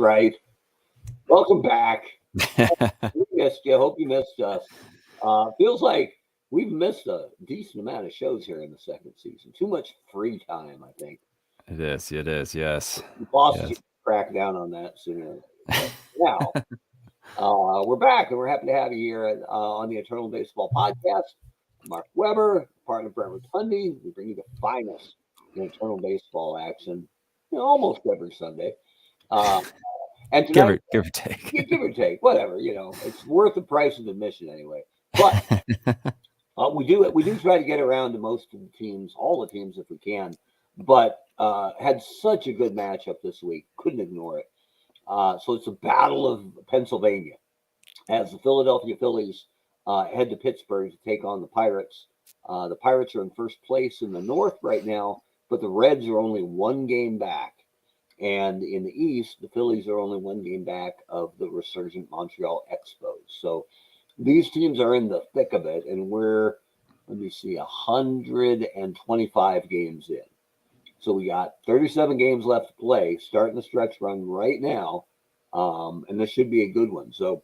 right. Welcome back. We missed you. Hope you missed us. Feels like we've missed a decent amount of shows here in the second season. Too much free time, I think. It is, yes. The bosses Yes. should crack down on that sooner. But now, we're back, and we're happy to have you here on the Eternal Baseball Podcast. Mark Weber, partner Brent Rotundi. We bring you the finest in Eternal Baseball action, almost every Sunday. Uh, and tonight, Give or take. give or take, whatever, it's worth the price of admission anyway. But we do try to get around to most of the teams, all the teams if we can. But had such a good matchup this week, couldn't ignore it. So it's a battle of Pennsylvania as the Philadelphia Phillies head to Pittsburgh to take on the Pirates. The Pirates are in first place in the North right now, but the Reds are only one game back. And in the East, the Phillies are only one game back of the resurgent Montreal Expos. So these teams are in the thick of it, and we're, 125 games in. So we got 37 games left to play, starting the stretch run right now, and this should be a good one. So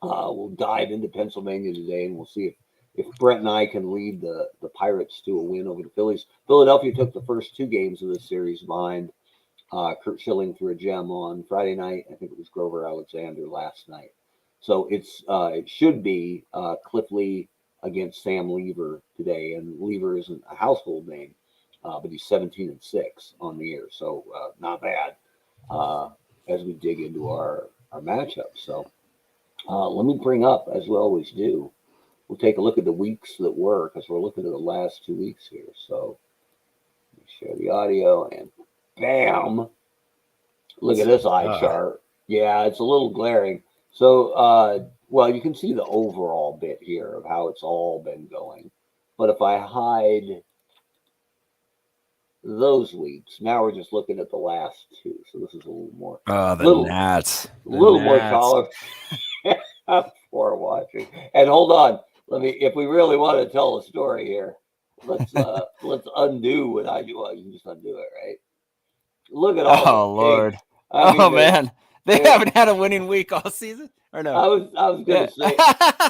we'll dive into Pennsylvania today, and we'll see if Brent and I can lead the Pirates to a win over the Phillies. Philadelphia took the first two games of this series behind. Kurt Schilling threw a gem on Friday night. I think it was Grover Alexander last night. So it should be Cliff Lee against Sam Leever today, and Leever isn't a household name, but he's 17-6 on the year, so not bad as we dig into our matchup. So let me bring up, as we always do, we'll take a look at the weeks that were, because we're looking at the last 2 weeks here. So let me share the audio, and bam! Look at this eye chart. Yeah, it's a little glaring. So, well, you can see the overall bit here of how it's all been going. But if I hide those weeks, now we're just looking at the last two. So this is a little more, Gnats. A little more color for watching. And hold on, if we really want to tell a story here, let's undo what I do. Well, you can just undo it, right? Look at all. Oh Lord! Man, they haven't had a winning week all season, or no? I was gonna say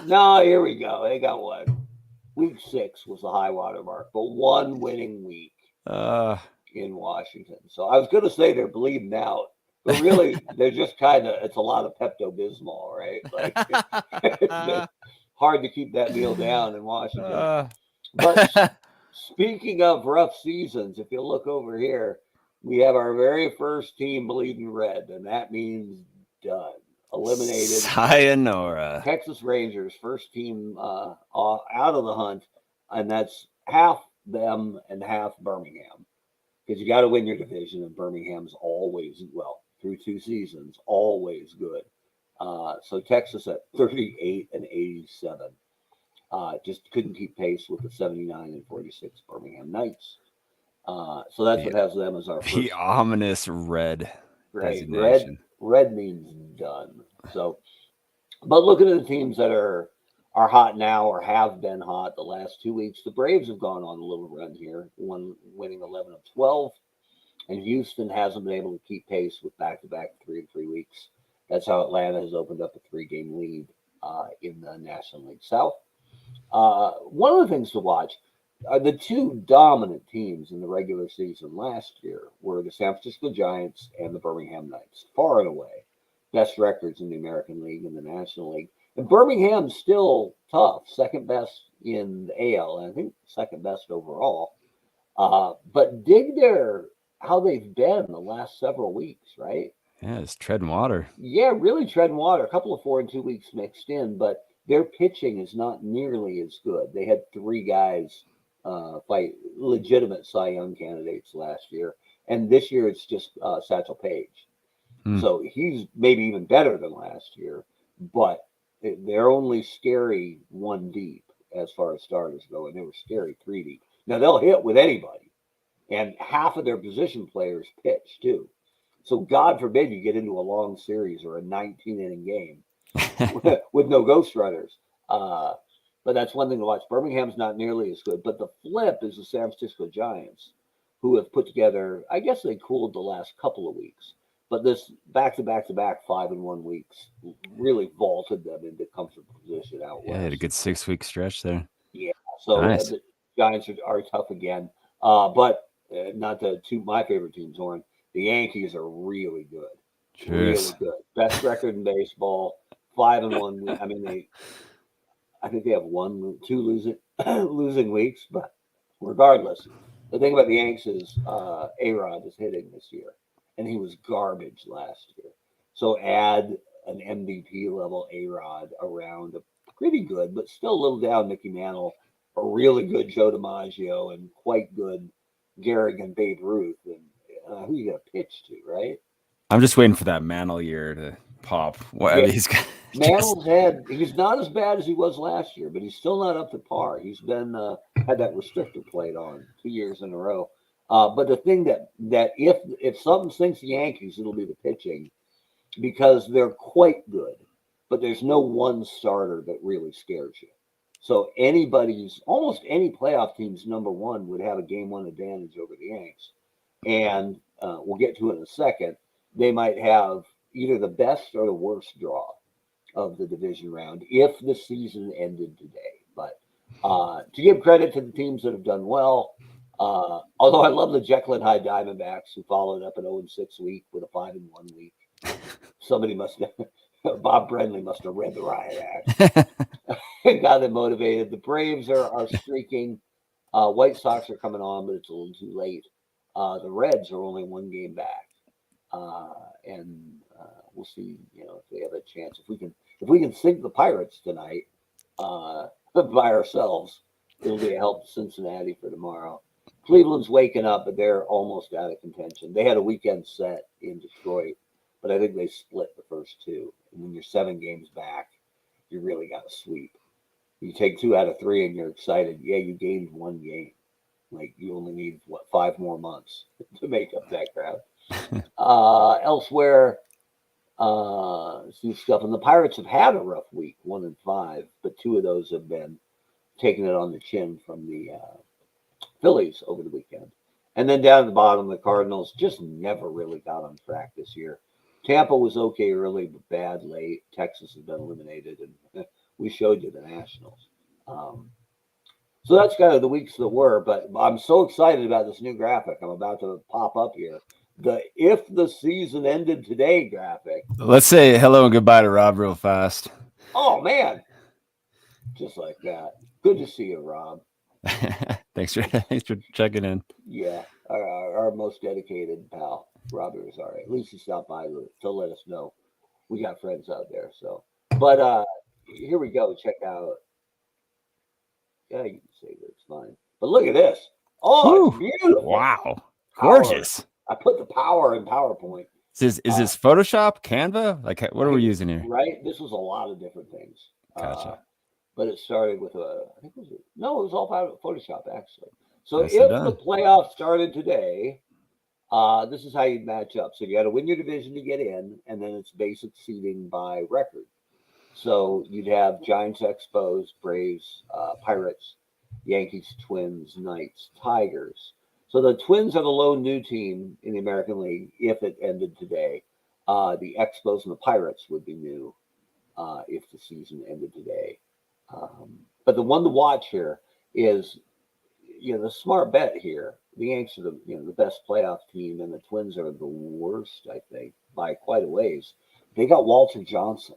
no. Here we go. They got one. Week 6 was the high water mark, but one winning week in Washington. So I was gonna say they're bleeding out, but really they're just it's a lot of Pepto-Bismol, right? Like it's hard to keep that meal down in Washington. But speaking of rough seasons, if you look over here, we have our very first team bleeding red, and that means done. Eliminated. Sayonara. Texas Rangers, first team out of the hunt, and that's half them and half Birmingham. Because you got to win your division, and Birmingham's always, through 2 seasons, always good. So Texas at 38-87. Just couldn't keep pace with the 79-46 Birmingham Knights. So that's what has them as our first. The ominous red. Right, red means done. So, but looking at the teams that are hot now or have been hot the last 2 weeks, the Braves have gone on a little run here, winning 11 of 12, and Houston hasn't been able to keep pace with back-to-back 3-3 weeks. That's how Atlanta has opened up a 3-game lead in the National League South. One of the things to watch. The two dominant teams in the regular season last year were the San Francisco Giants and the Birmingham Knights, far and away. Best records in the American League and the National League. And Birmingham's still tough, second best in the AL, and I think second best overall. But dig how they've been the last several weeks, right? Yeah, it's treading water. Yeah, really treading water. A couple of 4 and 2 weeks mixed in, but their pitching is not nearly as good. They had 3 guys fight legitimate Cy Young candidates last year, and this year it's just Satchel Paige. So he's maybe even better than last year, but they're only scary 1 deep as far as starters go, and they were scary 3 deep. Now they'll hit with anybody, and half of their position players pitch too. So God forbid you get into a long series or a 19-inning game with no ghost runners. But that's one thing to watch. Birmingham's not nearly as good. But the flip is the San Francisco Giants, who have put together, I guess they cooled the last couple of weeks. But this back-to-back-to-back 5-1 weeks really vaulted them into comfortable position out west. Yeah, had a good 6-week stretch there. Yeah, so Nice. the Giants are tough again. But not to toot my favorite team's horn, the Yankees are really good. Really good. Best record in baseball. 5-1. I mean, I think they have 2 losing weeks, but regardless, the thing about the Yanks is A-Rod is hitting this year, and he was garbage last year. So add an MVP level A-Rod around a pretty good, but still a little down Mickey Mantle, a really good Joe DiMaggio, and quite good Gehrig and Babe Ruth, and who you got to pitch to, right? I'm just waiting for that Mantle year to pop. What he's got. Mantle's he's not as bad as he was last year, but he's still not up to par. He's been had that restrictor plate on 2 years in a row. But the thing that if something sinks the Yankees, it'll be the pitching, because they're quite good, but there's no one starter that really scares you. So almost any playoff team's number one would have a game one advantage over the Yanks, and we'll get to it in a second. They might have either the best or the worst draw of the division round if the season ended today. But to give credit to the teams that have done well, although I love the Jekyll and Hyde Diamondbacks, who followed up an 0-6 week with a 5-1 week. Somebody Bob Brenly must have read the Riot Act and got them motivated. The Braves are streaking. White Sox are coming on, but it's a little too late. The Reds are only 1 game back. And we'll see, if they have a chance. If we can sink the Pirates tonight by ourselves, it'll be a help to Cincinnati for tomorrow. Cleveland's waking up, but they're almost out of contention. They had a weekend set in Detroit, but I think they split the first 2. And when you're 7 games back, you really got to sweep. You take 2 out of 3 and you're excited. Yeah, you gained 1 game. Like, you only need 5 more months to make up that ground. Elsewhere, some stuff. And the Pirates have had a rough week, 1-5, but 2 of those have been taking it on the chin from the Phillies over the weekend. And then down at the bottom, the Cardinals just never really got on track this year. Tampa was okay early, but bad late. Texas has been eliminated, and we showed you the Nationals. So that's kind of the weeks that were, but I'm so excited about this new graphic I'm about to pop up here. The if the season ended today graphic. Let's say hello and goodbye to Rob real fast. Oh, man. Just like that. Good to see you, Rob. Thanks for checking in. Yeah, our most dedicated pal, Rob Irizarry. At least he stopped by to let us know we got friends out there. So, but here we go. Check out. Yeah, you can say that. It's fine. But look at this. Oh, it's beautiful. Wow. Gorgeous. I put the power in PowerPoint. Is this Photoshop, Canva? Like, what are we using here? Right. This was a lot of different things. Gotcha. But it started with it was all Photoshop, actually. So Nicely if done. the playoffs started today, this is how you'd match up. So you got to win your division to get in, and then it's basic seeding by record. So you'd have Giants, Expos, Braves, Pirates, Yankees, Twins, Knights, Tigers. So the Twins are the lone new team in the American League if it ended today. The Expos and the Pirates would be new if the season ended today. But the one to watch here is, the smart bet here. The Yankees are the best playoff team, and the Twins are the worst, I think, by quite a ways. They got Walter Johnson.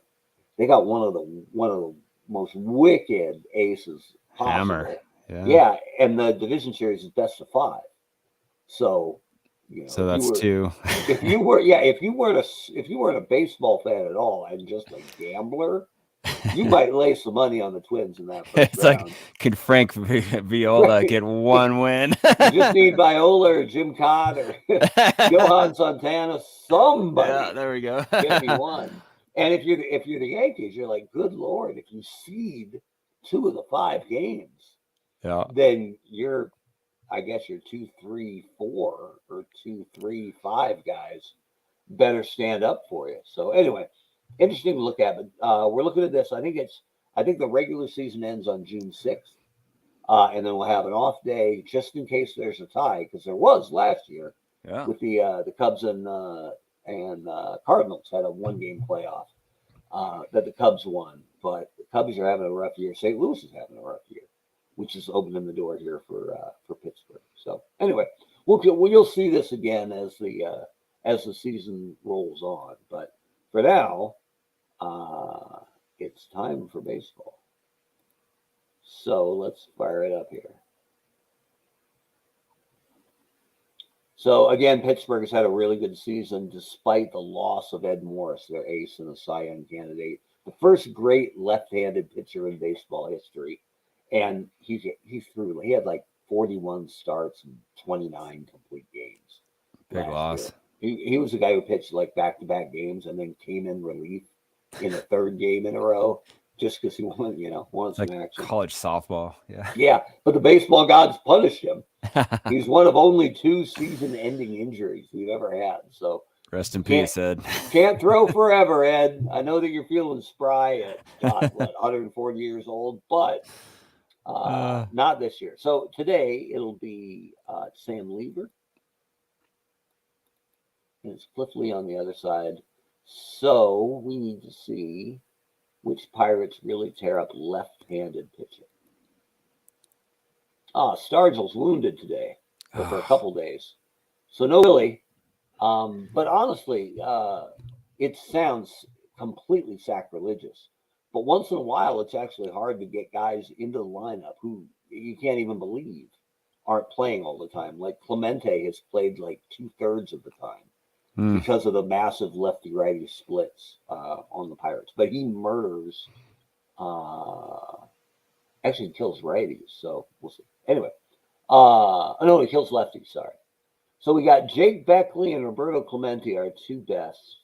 They got one of the most wicked aces possible. Hammer. Yeah, and the division series is best of 5. So, so that's 2. if you weren't a baseball fan at all and just a gambler, you might lay some money on the Twins in that first round. Like, can Frank Viola get 1 win? You just need Viola or Jim Cott or Johan Santana, somebody. Yeah, there we go. Get me 1. And if you're the Yankees, you're like, good Lord, if you seed 2 of the 5 games, then you're 2, 3, 4 or 2, 3, 5 guys better stand up for you. So anyway, interesting to look at. But we're looking at this. I think the regular season ends on June 6th, and then we'll have an off day just in case there's a tie, because there was last year with the Cubs and and Cardinals had a one-game playoff that the Cubs won. But the Cubs are having a rough year. St. Louis is having a rough year, which is opening the door here for Pittsburgh. So anyway, you'll see this again as the season rolls on. But for now, it's time for baseball. So let's fire it up here. So again, Pittsburgh has had a really good season despite the loss of Ed Morris, their ace and a Cy Young candidate, the first great left-handed pitcher in baseball history. And he had like 41 starts and 29 complete games. Big loss. He was the guy who pitched like back-to-back games and then came in relief in the third game in a row just because he wanted some action. College softball. Yeah. Yeah, but the baseball gods punished him. He's one of only 2 season-ending injuries we've ever had. So rest in peace, Ed. Can't throw forever, Ed. I know that you're feeling spry at 140 years old, but not this year. So today it'll be Sam Leever. And it's Cliff Lee on the other side. So we need to see which Pirates really tear up left-handed pitching. Stargell's wounded today for a couple days. So no Billy. But honestly, it sounds completely sacrilegious. But once in a while, it's actually hard to get guys into the lineup who you can't even believe aren't playing all the time. Like Clemente has played like 2/3 of the time because of the massive lefty-righty splits on the Pirates. But he murders, actually kills righties. So we'll see. Anyway, no, he kills lefties, sorry. So we got Jake Beckley and Roberto Clemente, our 2 best.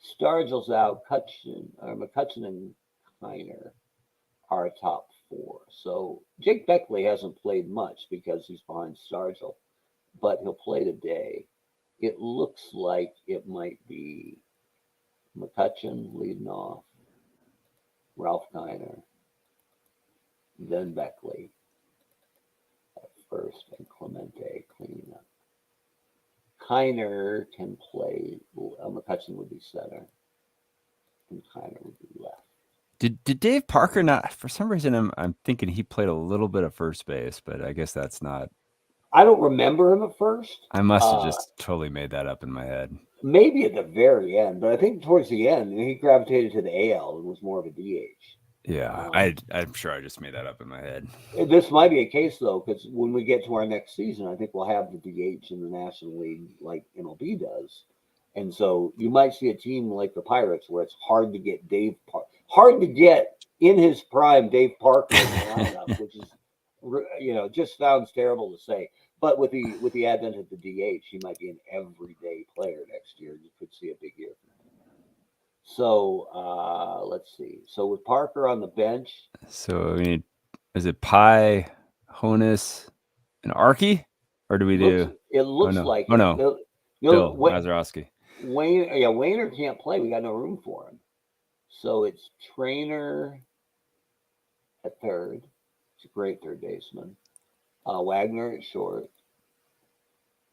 Stargell's out. McCutchen and Kiner are top 4. So Jake Beckley hasn't played much because he's behind Stargell, but he'll play today. It looks like it might be McCutchen leading off, Ralph Kiner, then Beckley at first, and Clemente cleaning up. Kiner can play. McCutchen would be center, and Kiner would be left. Did Dave Parker not? For some reason, I'm thinking he played a little bit of first base, but I guess that's not. I don't remember him at first. I must have just totally made that up in my head. Maybe at the very end, but I think towards the end he gravitated to the AL and was more of a DH. Yeah, I'm sure I just made that up in my head. This might be a case, though, because when we get to our next season, I think we'll have the DH in the National League like MLB does. And so you might see a team like the Pirates where it's hard to get in his prime Dave Parker in the lineup, which is, just sounds terrible to say. But with the advent of the DH, he might be an everyday player next year. You could see a big year. So let's see. So with Parker on the bench. So we need, is it Pye, Honus, and Archie? Or do we do? It looks like. Oh, no. Bill Mazeroski. Wainer can't play. We got no room for him. So it's Trainer at third. It's a great third baseman. Wagner at short.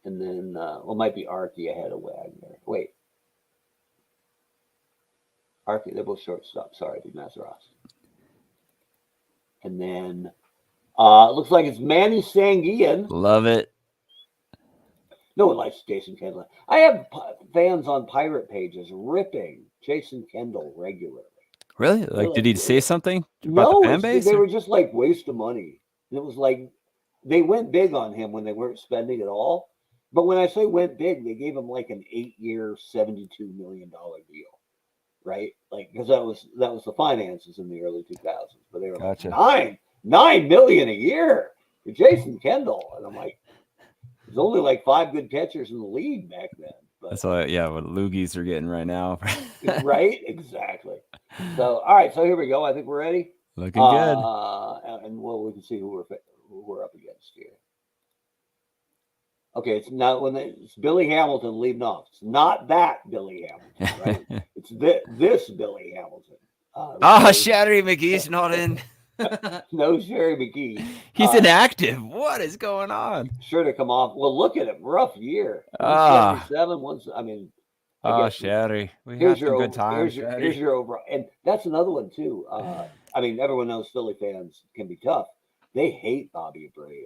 And then, it might be Archie ahead of Wagner. Wait. Archie, they're both shortstop. Sorry, it'd be Mazeroski. And then, looks like it's Manny Sanguillen. Love it. No one likes Jason Kendall. I have fans on Pirate pages ripping Jason Kendall regularly. Really? Like, did he say something about the fan base? They were just like waste of money. And it was like they went big on him when they weren't spending at all. But when I say went big, they gave him like an 8-year, $72 million deal, right? Like because that was the finances in the early 2000s. But they were gotcha. like $9 million a year for Jason Kendall, and I'm like. There's only like 5 good catchers in the league back then. But, that's all. Yeah, what loogies are getting right now. Right? Exactly. So, all right. So here we go. I think we're ready. Looking good. And we can see who we're up against here. Okay, it's not it's Billy Hamilton leading off. It's not that Billy Hamilton, right? It's this Billy Hamilton. Sherry McGee's not in. No Sherry McGee. He's inactive. What is going on? Sure to come off. Well, look at him. Rough year. 177. I Oh, guess Sherry. We here's had your some good times, here's Sherry. your over, and that's another one too. I mean, everyone knows Philly fans can be tough. They hate Bobby Abreu,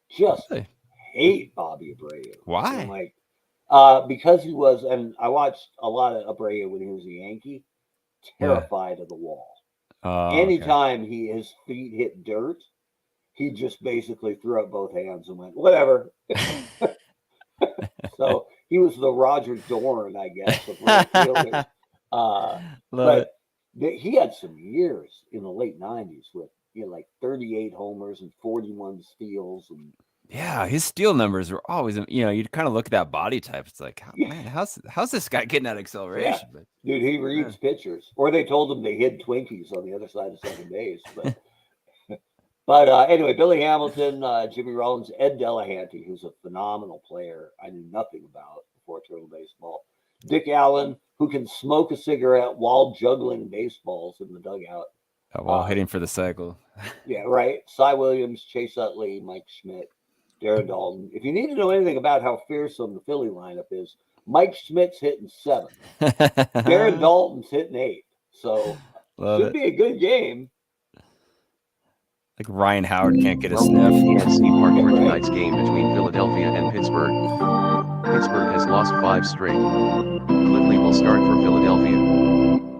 just Really? hate Bobby Abreu. And I'm Why? like, because he was, and I watched a lot of Abreu when he was a Yankee, Yeah. terrified of the wall. Oh, okay. Anytime his feet hit dirt, he just basically threw up both hands and went, whatever. So he was the Roger Dorn, I guess, of right fielders. Uh, Love but it. he had some years in the late '90s with like 38 homers and 41 steals, and Yeah, his steal numbers were always, you'd kind of look at that body type. It's like, yeah, man, how's this guy getting that yeah, acceleration? But dude, he man, reads pitchers, or they told him they hid Twinkies on the other side of second base. But anyway, Billy Hamilton, Jimmy Rollins, Ed Delahanty, who's a phenomenal player I knew nothing about before Turtle Baseball. Dick Allen, who can smoke a cigarette while juggling baseballs in the dugout. while Uh, hitting for the cycle. yeah, right. Cy Williams, Chase Utley, Mike Schmidt, Darren Dalton. If you need to know anything about how fearsome the Philly lineup is, Mike Schmidt's hitting 7th. Darren Dalton's hitting 8th. So Love should it. be a good game. Like Ryan Howard can't get a From sniff. PNC Park for Right. tonight's game between Philadelphia and Pittsburgh. Pittsburgh has lost 5 straight. Cliff Lee will start for Philadelphia.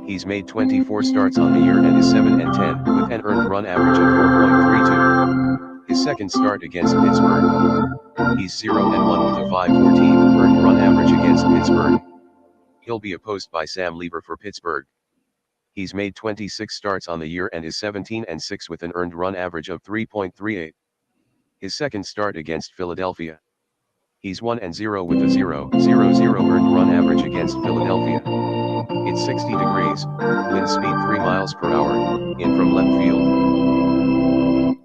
He's made 24 starts on the year and is 7-10 with an earned run average of 4.32. His second start against Pittsburgh. He's 0-1 with a 5.14 earned run average against Pittsburgh. He'll be opposed by Sam Leever for Pittsburgh. He's made 26 starts on the year and is 17-6 with an earned run average of 3.38. His second start against Philadelphia. He's 1-0 with a 0.00 earned run average against Philadelphia. It's 60 degrees, wind speed 3 miles per hour, in from left field.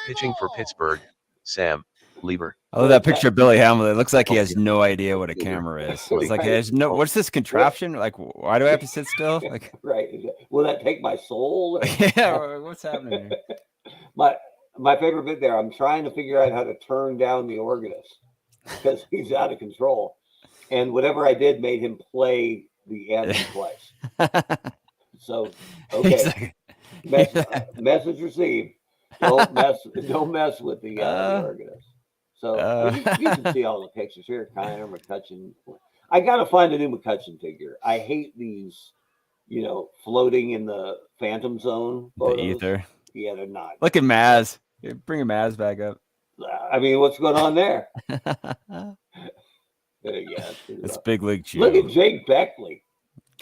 Pitching for Pittsburgh, Sam Leever. I love that picture of Billy Hamilton. It looks like he has Okay. no idea what a camera is. It's like he has no. What's this contraption? Like, why do I have to sit still? Like, Right. Will that take my soul? yeah, what's happening here? My favorite bit there, I'm trying to figure out how to turn down the organist because he's out of control. And whatever I did made him play the anthem twice. So, okay. Message received. Don't mess with the organist. So you can see all the pictures here. Kiner, McCutcheon. I gotta find a new McCutcheon figure. I hate these, floating in the phantom zone photos. The ether. Yeah, they're not. Look at Maz. Bring Maz back up. I mean, what's going on there? Yeah, it's big league chew. Look at Jake Beckley.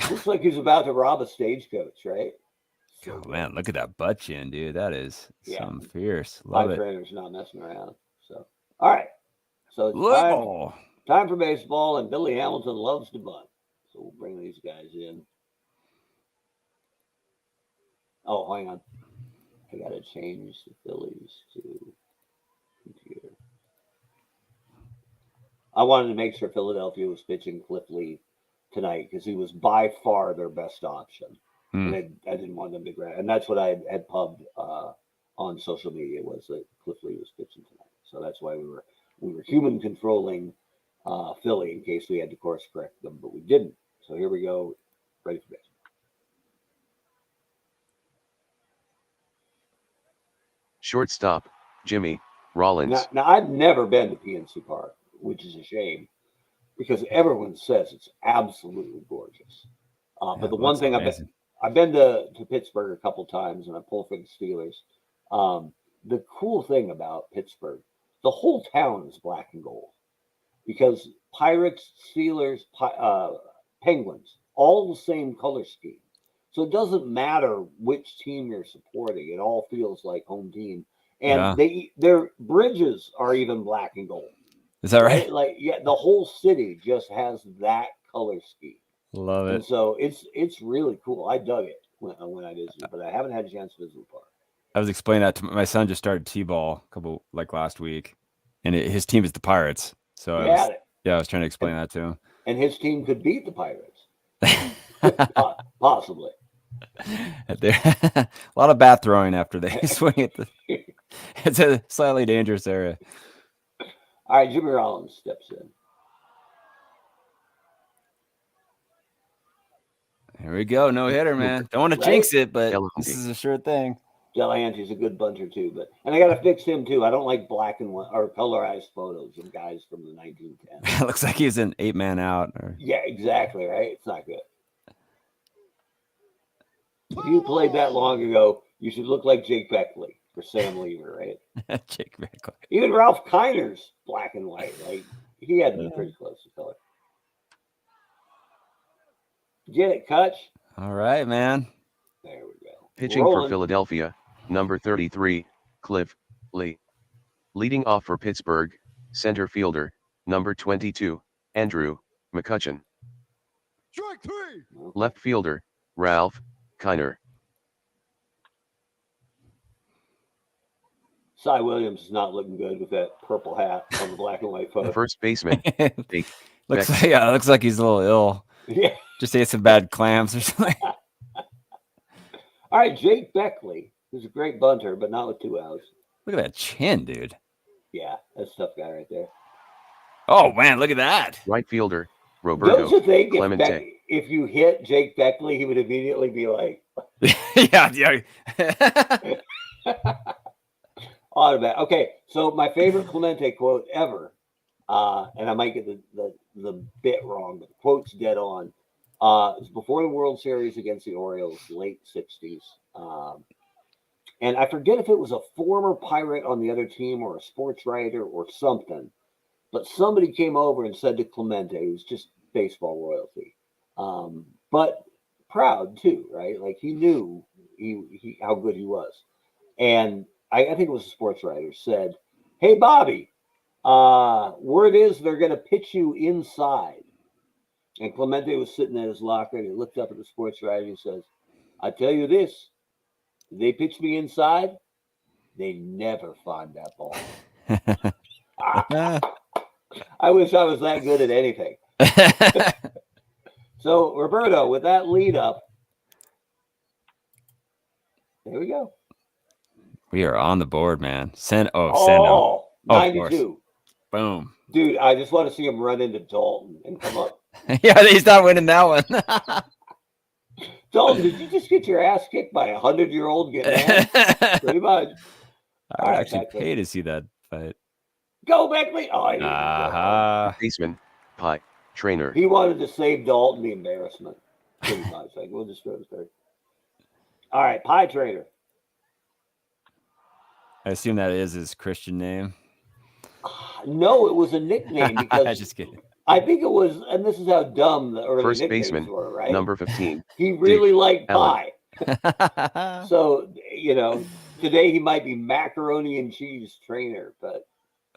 Looks like he's about to rob a stagecoach, right? So man, look at that butt chin, dude. That is some fierce. Love My it. trainer's not messing around. So, all right. So it's time for baseball, and Billy Hamilton loves to bunt. So we'll bring these guys in. Oh, hang on. I got to change the Phillies to computer. I wanted to make sure Philadelphia was pitching Cliff Lee tonight because he was by far their best option. And I didn't want them to grab. And that's what I had pubbed on social media was that Cliff Lee was pitching tonight. So that's why we were human controlling Philly in case we had to course correct them, but we didn't. So here we go. Ready for baseball. Shortstop, Jimmy Rollins. Now I've never been to PNC Park, which is a shame because everyone says it's absolutely gorgeous. But the one thing I've been to Pittsburgh a couple times, and I pull for the Steelers. The cool thing about Pittsburgh, the whole town is black and gold because Pirates, Steelers, Penguins, all the same color scheme. So it doesn't matter which team you're supporting; it all feels like home team. And their bridges are even black and gold. Is that right? Like, yeah, the whole city just has that color scheme. Love it. And so it's really cool. I dug it when I visited, but I haven't had a chance to visit the park. I was explaining that to my son. Just started t-ball last week, and his team is the Pirates. So I was trying to explain that to him. And his team could beat the Pirates, possibly. A lot of bat throwing after they swing it. It's a slightly dangerous area. All right, Jimmy Rollins steps in. Here we go. No hitter, man. Don't want to jinx it, but this is a sure thing. Delahanty's a good bunter too, and I got to fix him too. I don't like black and white or colorized photos of guys from the 1910s. It looks like he's an 8-man out. Yeah, exactly. Right. It's not good. If you played that long ago, you should look like Jake Beckley or Sam Leever, right? Jake Beckley. Even Ralph Kiner's black and white. Like he had to be pretty close to color. Get it, Kutch? All right, man. There we go. Pitching for Philadelphia, number 33, Cliff Lee. Leading off for Pittsburgh, center fielder, number 22, Andrew McCutchen. Strike 3. Left fielder, Ralph Kiner. Cy Williams is not looking good with that purple hat on the black and white photo. First baseman, looks like he's a little ill. Yeah. Just ate some bad clams or something. All right, Jake Beckley, who's a great bunter, but not with 2 outs. Look at that chin, dude. Yeah, that's a tough guy right there. Oh, man, look at that. Right fielder, Roberto Don't you think Clemente. if you hit Jake Beckley, he would immediately be like... yeah. Automatic. Okay, so my favorite Clemente quote ever, and I might get the bit wrong, but the quote's dead on. It's before the World Series against the Orioles, late 60s. And I forget if it was a former Pirate on the other team or a sports writer or something, but somebody came over and said to Clemente, who's just baseball royalty, but proud too, right? Like he knew he how good he was. And I think it was a sports writer said, "Hey, Bobby, word is they're going to pitch you inside." And Clemente was sitting at his locker and he looked up at the sports writer and he says, "I tell you this, if they pitch me inside, they never find that ball." I wish I was that good at anything. So, Roberto, with that lead up, there we go. We are on the board, man. Send 92. Boom. Dude, I just want to see him run into Dalton and come up. Yeah, he's not winning that one. Dalton, did you just get your ass kicked by 100-year-old getting ass? Pretty much. I would actually pay to see that fight. Go, Beckley! Oh, Baseman, Pie, trainer. He wanted to save Dalton the embarrassment. Pretty much. Like, we'll just throw this there. All right, Pie Trainer. I assume that is his Christian name. No, it was a nickname because just kidding. I think it was, and this is how dumb the early First nicknames baseman, were, right? number 15. He really liked Allen. pie. So, today he might be macaroni and cheese trainer, but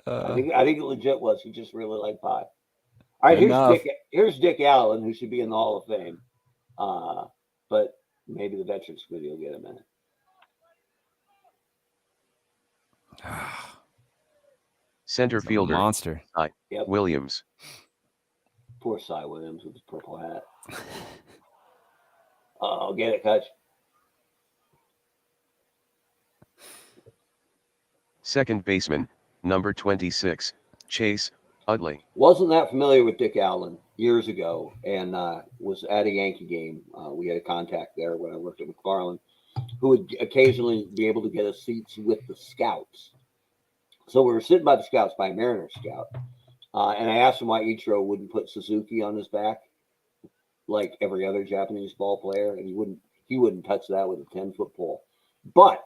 I think it legit was. He just really liked pie. All right, here's Dick Allen, who should be in the Hall of Fame. But maybe the Veterans Committee will get him in it. Center fielder, monster. Williams. Poor Cy Williams with his purple hat. Oh, get it, Kutch. Second baseman, number 26, Chase Utley. Wasn't that familiar with Dick Allen years ago, and was at a Yankee game. We had a contact there when I worked at McFarland, who would occasionally be able to get us seats with the scouts. So we were sitting by the scouts, by a Mariner scout, and I asked him why Ichiro wouldn't put Suzuki on his back like every other Japanese ball player, and he wouldn't touch that with a 10-foot pole. But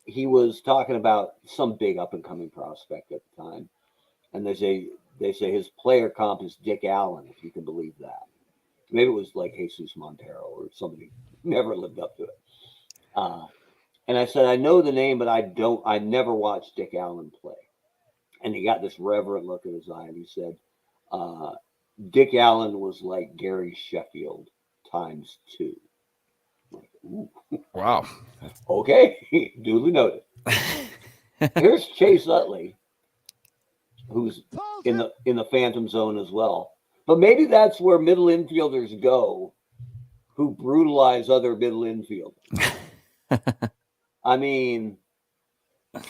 he was talking about some big up-and-coming prospect at the time, and they say his player comp is Dick Allen, if you can believe that. Maybe it was like Jesus Montero or somebody who never lived up to it. And I said, I know the name, but I never watched Dick Allen play. And he got this reverent look in his eye, and he said, Dick Allen was like Gary Sheffield times 2. I'm like, ooh. Wow. Okay, duly noted. Here's Chase Utley, who's in the phantom zone as well. But maybe that's where middle infielders go who brutalize other middle infielders. I mean,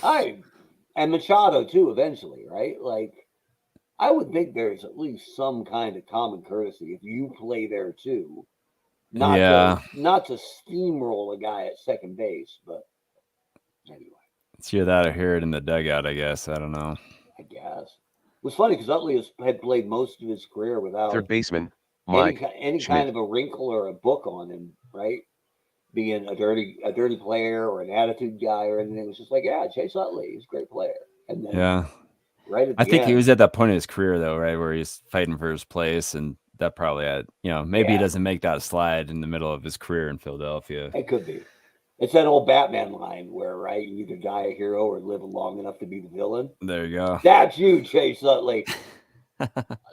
and Machado too, eventually, right? Like, I would think there's at least some kind of common courtesy. If you play there too, Not Yeah. to steamroll a guy at second base, but anyway. It's either that or hear it in the dugout, I guess. I don't know. I guess. It was funny because Utley had played most of his career without Third baseman, any Mike kind Schmidt. of a wrinkle or a book on him, right? Being a dirty player or an attitude guy or anything. It was just like, yeah, Chase Utley, he's a great player. And then Yeah. right at the I think end, he was at that point in his career, though, right, where he's fighting for his place, and that probably had, maybe he doesn't make that slide in the middle of his career in Philadelphia. It could be. It's that old Batman line where, right, you either die a hero or live long enough to be the villain. There you go. That's you, Chase Utley.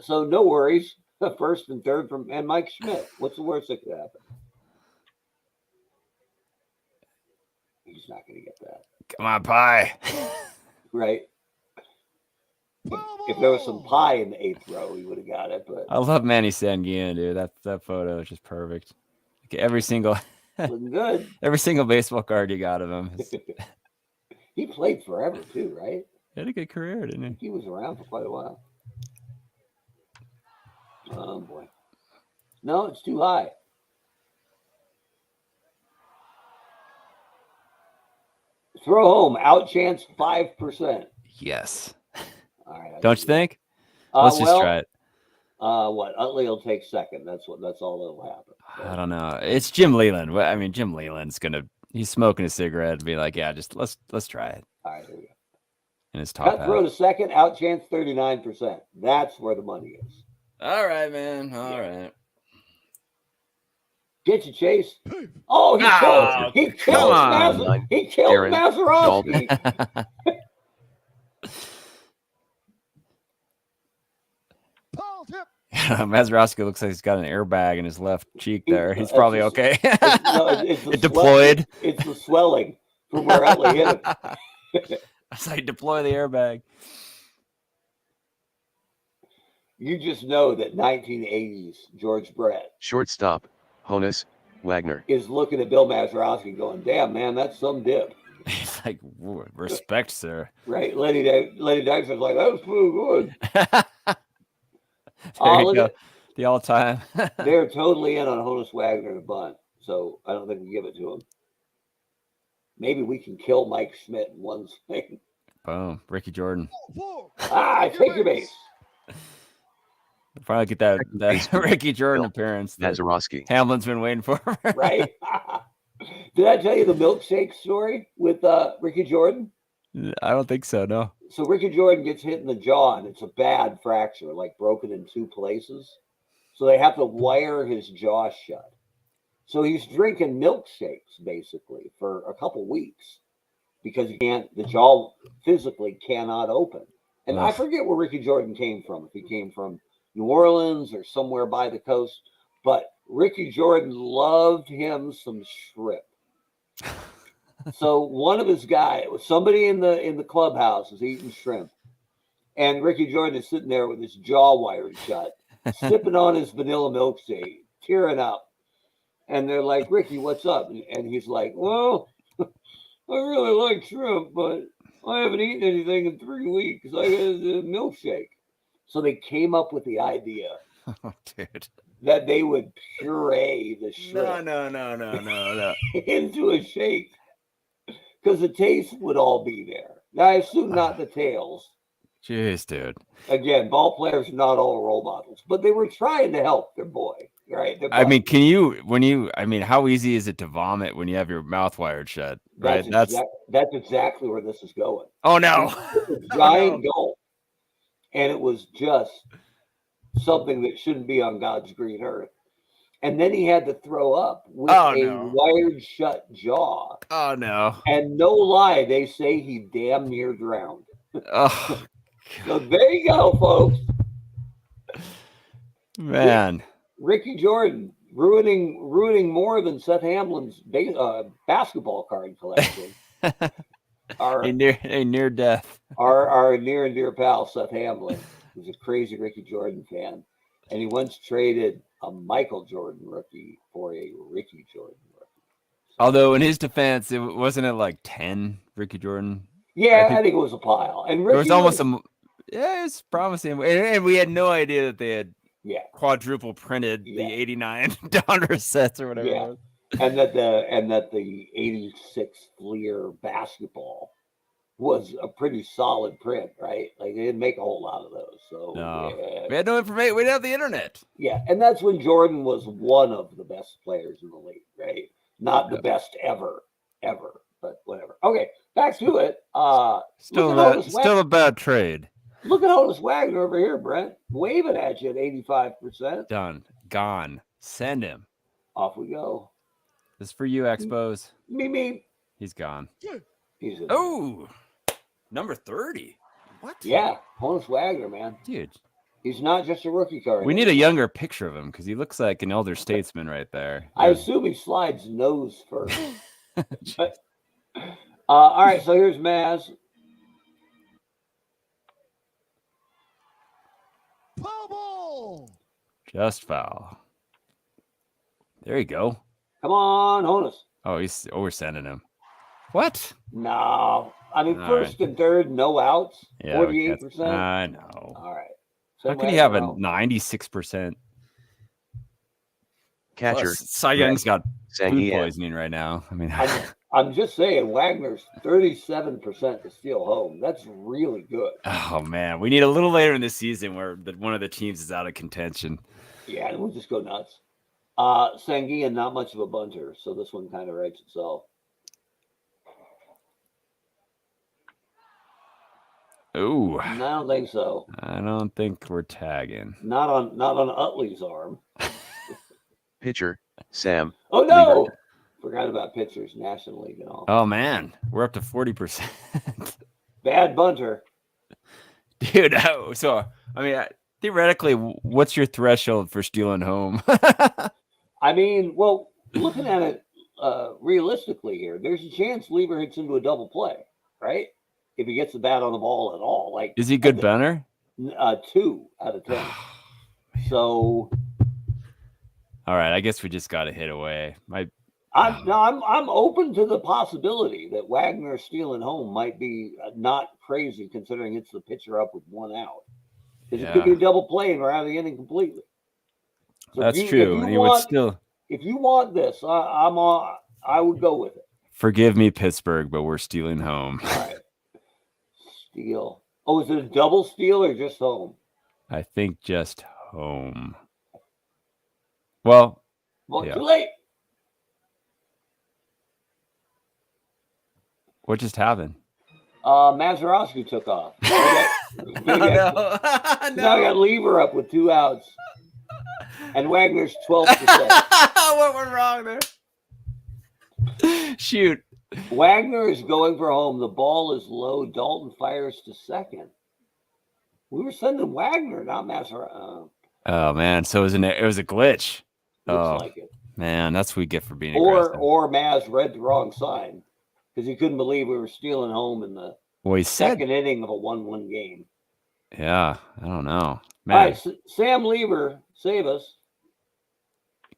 So no worries. First and third and Mike Schmidt. What's the worst that could happen? He's not going to get that. Come on, Pie. Right? If there was some pie in the 8th row, he would have got it. But I love Manny Sanguian, dude. That photo is just perfect. Like every single looking good. Every single baseball card you got of him. He played forever too, right? He had a good career, didn't he? He was around for quite a while. Oh boy. No, it's too high. Throw home, out chance 5%. Yes. All right. Don't you think? Let's just try it. What? Utley will take second. That's all that'll happen. So. I don't know. It's Jim Leland. I mean, Jim Leland's he's smoking a cigarette and be like, yeah, just let's try it. All right, here we go. And his top Cut throw to second, out chance 39%. That's where the money is. All right, man. All right. Get you, Chase. Oh, he killed Mazeroski. Mazeroski looks like he's got an airbag in his left cheek there. He's probably okay. It's it deployed. It's the swelling from where Utley hit him. It's like deploy the airbag. You just know that 1980s George Brett, shortstop, Honus Wagner, is looking at Bill Mazeroski going, damn, man, that's some dip. He's like, respect, sir. Right. Lenny Dykstra's like, that was pretty good. There you go. The all-time. They're totally in on Honus Wagner to bunt, so I don't think we give it to him. Maybe we can kill Mike Schmidt in one swing. Boom. Ricky Jordan. Take your base. Probably get that Ricky Jordan appearance. Mazeroski. Hamlin's been waiting for. Right. Did I tell you the milkshake story with Ricky Jordan? I don't think so, no. So Ricky Jordan gets hit in the jaw, and it's a bad fracture, like broken in 2 places. So they have to wire his jaw shut. So he's drinking milkshakes, basically, for a couple weeks because the jaw physically cannot open. And I forget where Ricky Jordan came from, if he came from New Orleans or somewhere by the coast. But Ricky Jordan loved him some shrimp. So one of his guys, somebody in the clubhouse is eating shrimp, and Ricky Jordan is sitting there with his jaw wired shut, sipping on his vanilla milkshake, tearing up. And they're like, Ricky, what's up? And he's like, well, I really like shrimp, but I haven't eaten anything in 3 weeks. I got a milkshake. So they came up with the idea that they would puree the shrimp No. into a shake because the taste would all be there. Now, I assume not the tails. Jeez, dude. Again, ball players are not all role models, but they were trying to help their boy, right? I mean, how easy is it to vomit when you have your mouth wired shut? Right. That's exactly where this is going. Oh no. It's a giant goal. And it was just something that shouldn't be on God's green earth. And then he had to throw up with wired shut jaw. Oh no. And no lie, they say he damn near drowned. Oh. So there you go, folks. Man. Ricky Jordan ruining more than Seth Hamlin's basketball card collection. A near death. Our near and dear pal Seth Hamlin was a crazy Ricky Jordan fan, and he once traded a Michael Jordan rookie for a Ricky Jordan rookie. Although in his defense, it wasn't like 10 Ricky Jordan. Yeah, I think it was a pile, and Ricky it was almost it was promising, and we had no idea that they had quadruple printed the 89 Donruss sets or whatever. Yeah. It was. And that the 86 Fleer basketball was a pretty solid print, right? Like they didn't make a whole lot of those. So we had no information. We didn't have the internet. Yeah, and that's when Jordan was one of the best players in the league, right? Not the best ever, but whatever. Okay, back to it. Still a bad trade. Look at Honus Wagner over here, Brent, waving at you at 85%. Done. Gone. Send him. Off we go. This is for you, Expos. Me. He's gone. He's number 30. What? Yeah, Honus Wagner, man. Dude. He's not just a rookie card. We need a younger picture of him because he looks like an elder statesman right there. I assume he slides nose first. All right, so here's Maz. Foul. Just foul. There you go. Come on, Honus. Oh, we're sending him. What? No. I mean, first and third, no outs. Yeah, 48%. I know. All right. How could he have a 96% catcher? Plus, Cy Young's got food poisoning right now. I mean, I'm just saying, Wagner's 37% to steal home. That's really good. Oh man, we need a little later in the season where one of the teams is out of contention. Yeah, we'll just go nuts. Sanguian, not much of a bunter, so this one kind of writes itself. Ooh, I don't think so. I don't think we're tagging. Not on Utley's arm. Pitcher, Sam. Oh no! Leever. Forgot about pitchers, National League and all. Oh man, we're up to 40%. Bad bunter, dude. So I mean, theoretically, what's your threshold for stealing home? I mean, well, looking at it realistically here, there's a chance Leever hits into a double play, right? If he gets the bat on the ball at all. Like, is he a good bunter? 2 out of 10. So, all right, I guess we just got to hit away. I'm open to the possibility that Wagner stealing home might be not crazy, considering it's the pitcher up with 1 out. Because it could be a double play and we're out of the inning completely. So that's true. If you want this, I would go with it. Forgive me, Pittsburgh, but we're stealing home. All right. Steal. Oh, is it a double steal or just home? I think just home. Well, too late. What just happened? Mazeroski took off. Now I got Leever up with 2 outs. And Wagner's 12%. What went wrong there? Shoot. Wagner is going for home. The ball is low. Dalton fires to second. We were sending Wagner, not Mazeroski. Oh man, so it was a glitch. Looks like it. Man, that's what we get for being aggressive. Or Maz read the wrong sign because he couldn't believe we were stealing home in the second inning of a 1-1 game. Yeah, I don't know. Man. All right, Sam Leever, save us.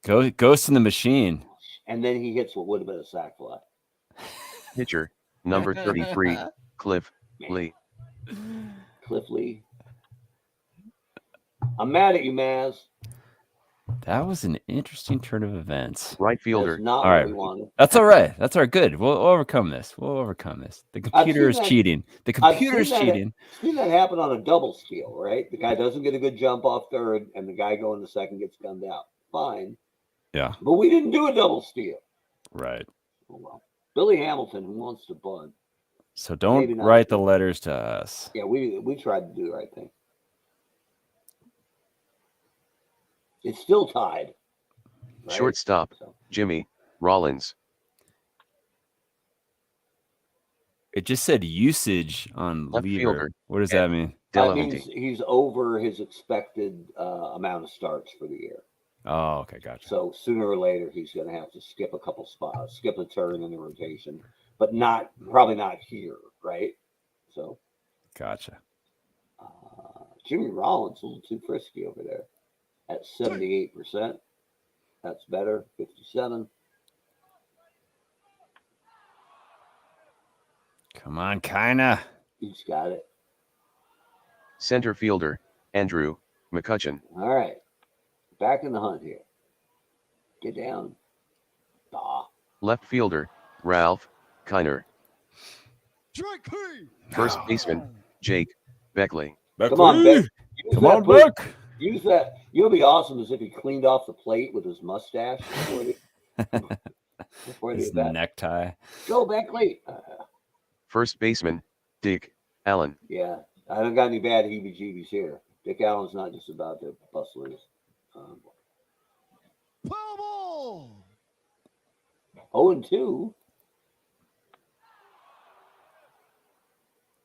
Ghost in the machine. And then he hits what would have been a sac fly. Pitcher, number 33, Cliff Lee. Cliff Lee. I'm mad at you, Maz. That was an interesting turn of events. Right fielder. That's not what we wanted. That's all right. That's all right. Good. We'll overcome this. The computer is cheating. The computer is cheating. I've seen that happen on a double steal, right? The guy doesn't get a good jump off third, and the guy going to second gets gunned out. Fine. Yeah. But we didn't do a double steal. Right. Oh, well. Billy Hamilton, who wants to bunt. So don't write the letters to us. Yeah, we tried to do the right thing. It's still tied. Right? Shortstop, Jimmy Rollins. It just said usage on Left Leever. fielder. What does that mean? That means he's over his expected amount of starts for the year. Oh, okay, gotcha. So sooner or later, he's going to have to skip a couple spots, skip a turn in the rotation, but probably not here, right? So, gotcha. Jimmy Rollins a little too frisky over there at 78%. That's better. 57. Come on, kinda. He's got it. Center fielder, Andrew McCutcheon. All right. back in the hunt here. Get down. Left fielder, Ralph Kiner. Strike 3. First baseman, Jake Beckley. Come on, Beck. Come on, Beck. Use that. You know, it'd be awesome as if he cleaned off the plate with his mustache before His the bat. necktie. Go, Beckley. First baseman, Dick Allen. Yeah, I haven't got any bad heebie-jeebies here. Dick Allen's not just about to bust loose. Foul ball. 0-2.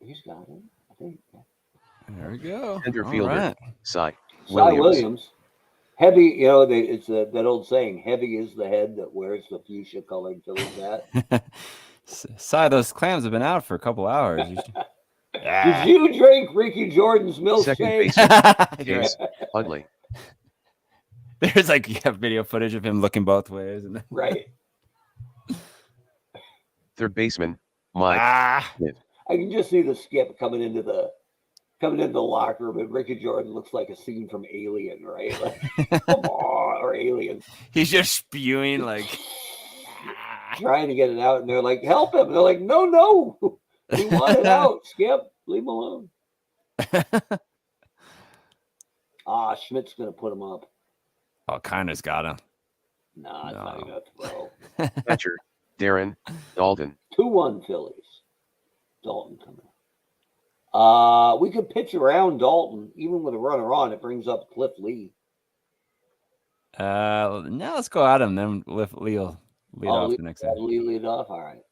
He's got him, I think. There we go. Center All fielder, right. Cy Williams. Heavy, you know, it's that old saying, heavy is the head that wears the fuchsia-colored Phillies hat. Si, those clams have been out for a couple hours. You should... Did you drink Ricky Jordan's Second milkshake? baseman, Case Utley. There's like video footage of him looking both ways. And Right. Third baseman, Mike Smith. I can just see the skip coming into the locker room, and Ricky Jordan looks like a scene from Alien, right? Like, come on, or Alien. He's just spewing like Trying to get it out, and they're like, help him. And they're like, no. We want it out. Skip, leave him alone. Schmidt's going to put him up. Oh, Kiner's got him. Nah, it's not even a throw. Catcher, Darren Dalton. 2-1 Phillies. Dalton coming up. We could pitch around Dalton, even with a runner on. It brings up Cliff Lee. Now let's go at him. Then Lee will lead off the next inning. Lee lead off? All right.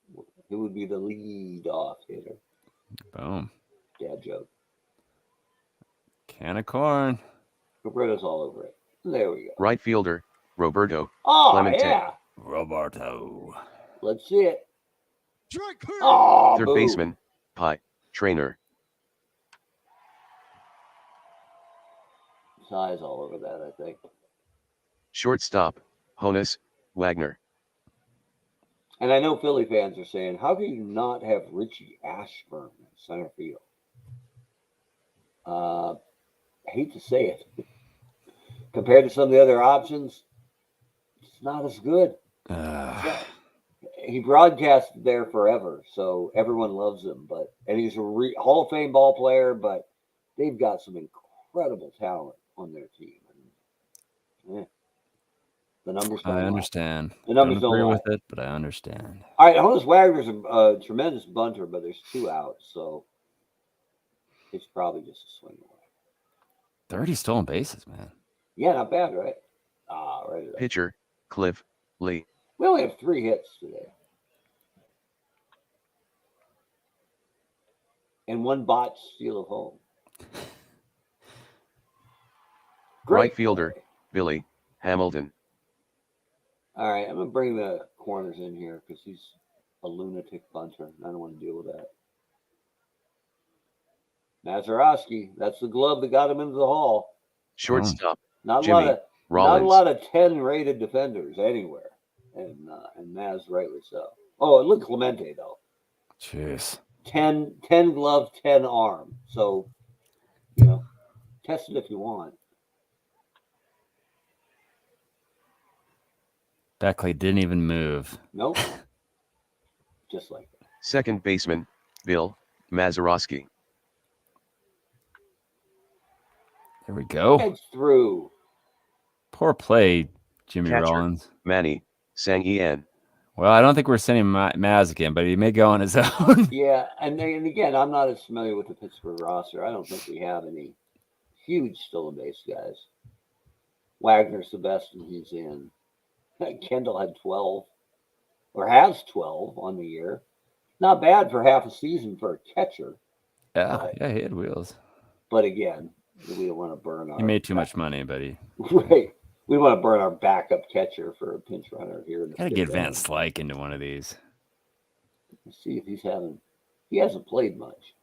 Who would be the lead off hitter? Boom. Dad joke. Can of corn. Roberto's all over it. There we go. Right fielder, Roberto Oh, Clemente. yeah. Roberto. Let's see it. Strike 3. Oh, Third boom. baseman, Pie Trainer. His eyes all over that, I think. Shortstop, Honus Wagner. And I know Philly fans are saying, how can you not have Richie Ashburn in center field? I hate to say it. Compared to some of the other options, it's not as good. He broadcasted there forever, so everyone loves him. And he's a Hall of Fame ball player, but they've got some incredible talent on their team. The numbers don't I lie. understand. The numbers don't agree don't lie. with it, but I understand. All right, Honus Wagner's a tremendous bunter, but there's 2 outs, so it's probably just a swing away. 30 stolen bases, man. Yeah, not bad, right? Right. Pitcher, Cliff Lee. We only have 3 hits today. And 1 botched steal of home. Right fielder, Billy Hamilton. All right, I'm going to bring the corners in here because he's a lunatic bunter, and I don't want to deal with that. Mazeroski, that's the glove that got him into the Hall. Shortstop, Not Jimmy a lot of Rollins. not a lot of 10 rated defenders anywhere, and Maz rightly so. Oh, and look Clemente though. Jeez. 10 glove, 10 arm. So, test it if you want. Beckley didn't even move. Nope. Just like that. Second baseman, Bill Mazeroski. There we go. It's through. Poor play, Jimmy Catcher. Rollins. Manny Sang-Ian. Well, I don't think we're sending Maz again, but he may go on his own. Yeah, and again, I'm not as familiar with the Pittsburgh roster. I don't think we have any huge stolen base guys. Wagner's the best, and he's in. Kendall had 12, or has 12 on the year. Not bad for half a season for a catcher. Yeah, he had wheels. But again, we don't want to burn our. He made too much money, but he Right. We want to burn our backup catcher for a pinch runner here. gotta get Van Slyke into one of these. Let's see if he hasn't played much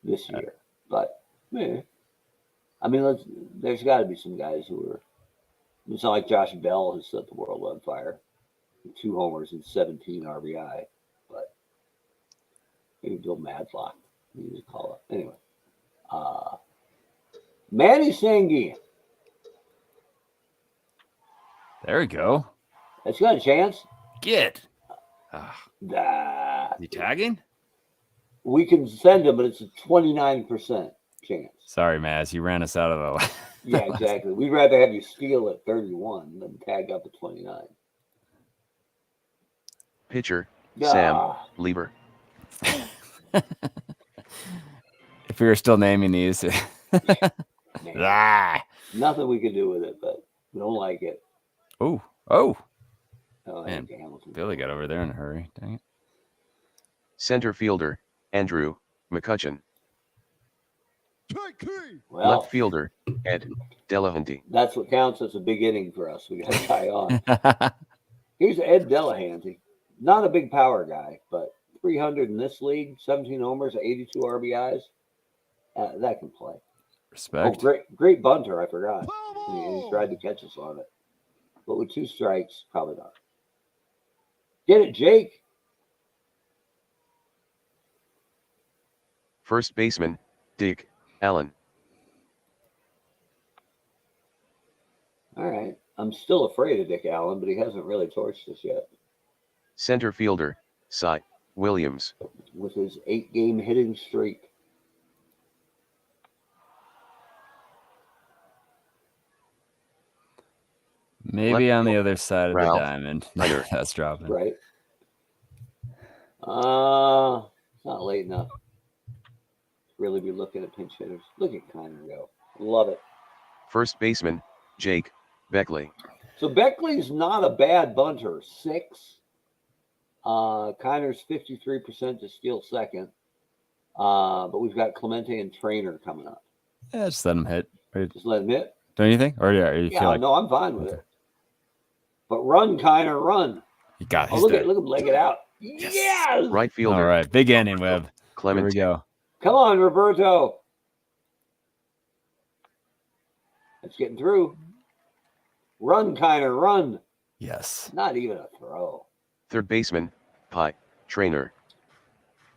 this year. But I mean, there's got to be some guys who are. It's not like Josh Bell has set the world on fire. 2 homers and 17 RBI. But maybe Bill Madlock. You just call it. Anyway. Manny Sanguian. There we go. It's got a chance. Get. Nah. You tagging? We can send him, but it's a 29% chance. Sorry, Maz. You ran us out of the. Yeah, exactly. We'd rather have you steal at 31 than tag up at 29. Pitcher, Sam Leever. If we were still naming these. Nothing we can do with it, but we don't like it. Oh. Man, Billy got over there in a hurry. Dang it. Center fielder, Andrew McCutcheon. Well, Left fielder, Ed Delahanty. that's what counts as a big inning for us. We got a guy on. Here's Ed Delahanty. Not a big power guy, but 300 in this league, 17 homers, 82 RBIs. That can play. Respect. Oh, great bunter. I forgot. He tried to catch us on it. But with 2 strikes, probably not. Get it, Jake. First baseman, Dick Allen. All right. I'm still afraid of Dick Allen, but he hasn't really torched us yet. Center fielder, Cy Williams. With his 8-game hitting streak. Maybe on the other side of Ralph the diamond. That's dropping. Right. It's not late enough. Really be looking at pinch hitters. Look at Kiner go. Love it. First baseman, Jake Beckley. So Beckley's not a bad bunter. 6. Kiner's 53% to steal second. But we've got Clemente and Trainer coming up. Yeah, just let him hit. Just let him hit. Don't you think? Or you Yeah, feel like no, I'm fine with it. But run, Kiner, run. you got Oh, look at him leg it out. Yes! Right fielder. All right, big inning, Webb. Here we Clemente. go. Come on, Roberto. It's getting through. Run, Kiner, run. Yes. Not even a throw. Third baseman, Pi Trainer.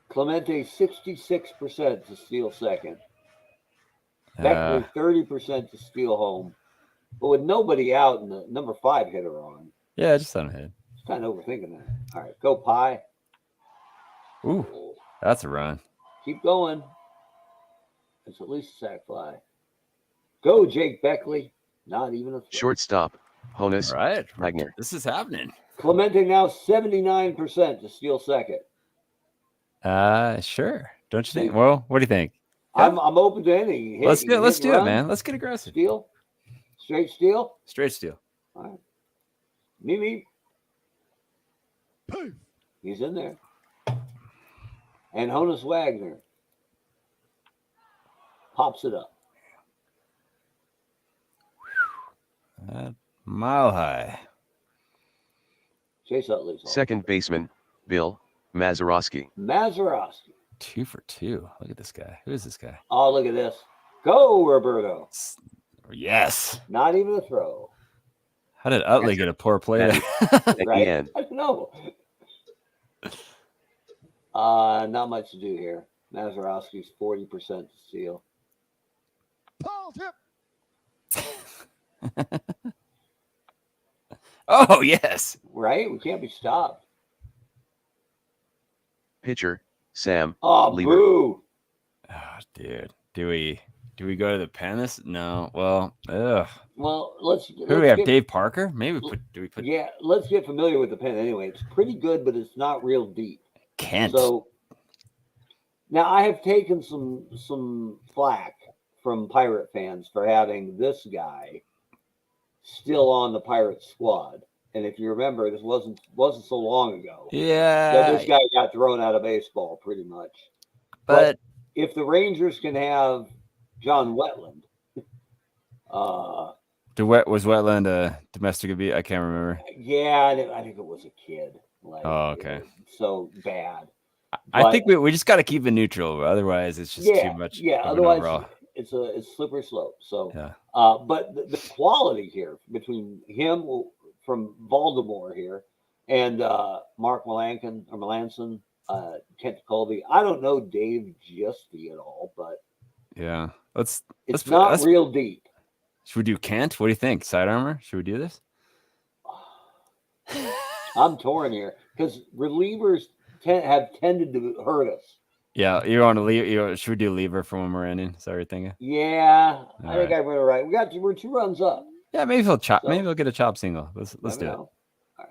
Clemente 66% to steal second. Beckley 30% to steal home. But with nobody out and the number 5 hitter on, Yeah, just let him hit. it's kind of overthinking that. All right, go Pi. Ooh, that's a run. Keep going. It's at least a sac fly. Go, Jake Beckley. Not even a throw. Shortstop, Honus All right, Wagner. this is happening. Clemente now 79% to steal second. Sure. Don't you think? Well, what do you think? I'm open to any. Let's do it, man. Let's get aggressive. Steal. Straight steal. Straight steal. All right. Me. He's in there. And Honus Wagner pops it up. Mile high. Chase Utley's on. Second baseman, Bill Mazeroski. Mazeroski. 2 for 2. Look at this guy. Who is this guy? Oh, look at this. Go, Roberto. Yes. Not even a throw. How did Utley get a poor play there? Right? Again. I don't know. Not much to do here. Mazeroski's 40% to steal. Paul tip. Oh, yes. Right? We can't be stopped. Pitcher, Sam Oh, Leever. boo. Oh, dude. Do we go to the pen this? No. Well, ugh. Well, let's Who do we have? get, Dave Parker? Maybe do we put Yeah, let's get familiar with the pen anyway. It's pretty good, but it's not real deep. Kent? So now I have taken some flack from Pirate fans for having this guy still on the Pirate squad. And if you remember, this wasn't so long ago. Yeah. That this guy got thrown out of baseball pretty much. But if the Rangers can have John Wetland, was Wetland a domestic abuse? I can't remember. yeah, I think it was a kid. Like, Oh, okay. So bad. I But- think we just got to keep it neutral. Otherwise, it's just too much. Yeah, of an otherwise overall. it's a slippery slope. So, Yeah. but the quality here between him from Baltimore here and Mark Melanson, Kent Colby. I don't know Dave Giusti at all, but Yeah. it's not real deep. Should we do Kent? What do you think? Sidearmer? Should we do this? I'm torn here because relievers have tended to hurt us. Yeah, you want to leave? Should we do Leever for one more inning? Is that what you're thinking? Yeah, I think right. I'm right. We're 2 runs up. Yeah, maybe he'll chop. So, maybe he'll get a chop single. Let's do it. All right.